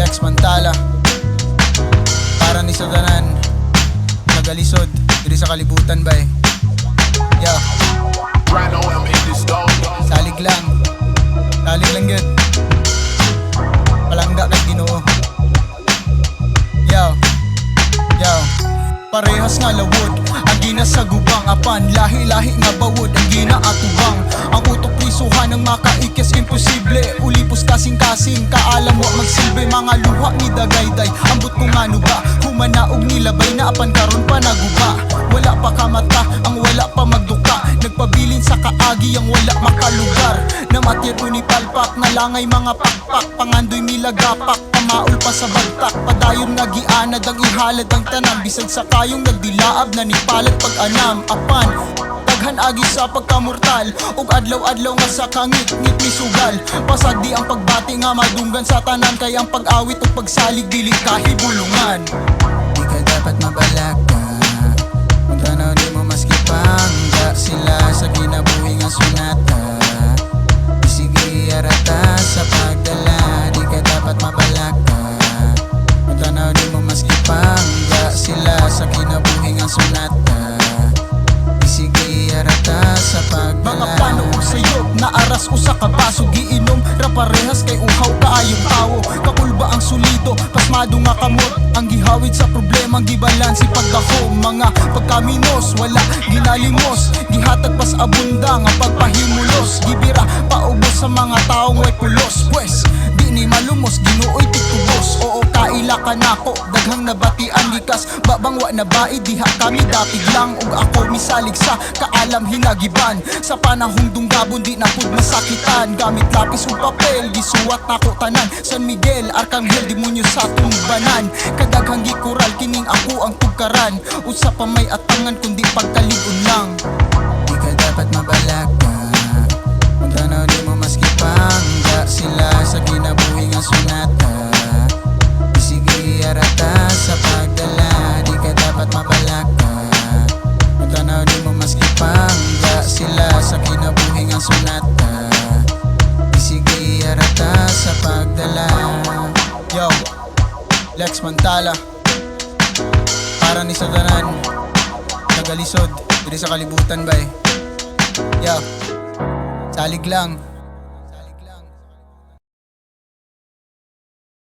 Lex Mantala, para ni sa tanan nagalisod diri sa kalibutan bay. Yo, salig lang gid palangga kay Ginoo. Yo, parehas nga lawod ang ginasagubang, apan lahi-lahi nga bawod ang ginaatubang. Ang utok prisuhan ng makaikis imposible, ulipos kasing-kasing kaalam mo magsilbi. Mga luha ni dagayday ambot kung ano ba, humanaog nilabay na apan karon pa naguba. Wala pa kamata ang wala pa magduka, nagpabilin sa kaagi ang wala makalugar. Namatiro ni palpak na langay mga pakpak, pangandoy milagapak pamaol pa sa bagtak. Padayon nga gianad ang ihalad ang tanan, bisag sa kayong nagdilaab na nipalat pag-anam. Apan daghan agi sa pagkamortal, ug adlaw-adlaw nga sa kangit-ngit misugal. Pasagdi ang pagbati nga madunggan sa tanan, kay ang pag-awit ug pagsalig dili kahibulungan. Di ka dapat mabalaka, kung tanaw di mo maski pangga sila sa kinabuhi nga sunata. Sige arata sa pagdala, di ka dapat mabalaka, kung tanaw di mo maski pangga sila sa kinabuhi nga sunata. Sige arata sa pagdala. Mga plano ug sayop na aras usa ka baso, giinom ra parehas kay uhaw kaayong tawo. Kakulba ang sulido, pasmado nga kamot, ang gihawid sa problema ang gibalansi pagkahom. Mga pagkaminos wala ginalimos, gihatag pas abunda nga pagpahimulos. Gibira paubos sa mga taong way pulos, pues di ni malumos Ginooy titubos. Oo kaila ka nako, daghang nabatian gikas babang wa na baid diha kami dapig lang. Ug ako misalig sa kaalam hinagiban, sa panahong dunggabon di na pud masakitan. Gamit lapis ug papel gisuwat nako tanan, San Miguel, Arcangel, demonyo sa tumbanan. Kadaghang gikural kining ako ang tugkaran, usa pa may atangan kundi pagkaligon lang. Di ka dapat mabalaka, kung tanaw di mo maski pangga sila sa kinabuhi nga sunata. Sige arata sa pagdala, di ka dapat mabalaka, kung tanaw di mo maski pangga sila sa kinabuhi nga sunata. Sige arata sa pagdala. Yo, Lex Mantala, para ni sa tanan nagalisod diri sa kalibutan bay. Yo, salig lang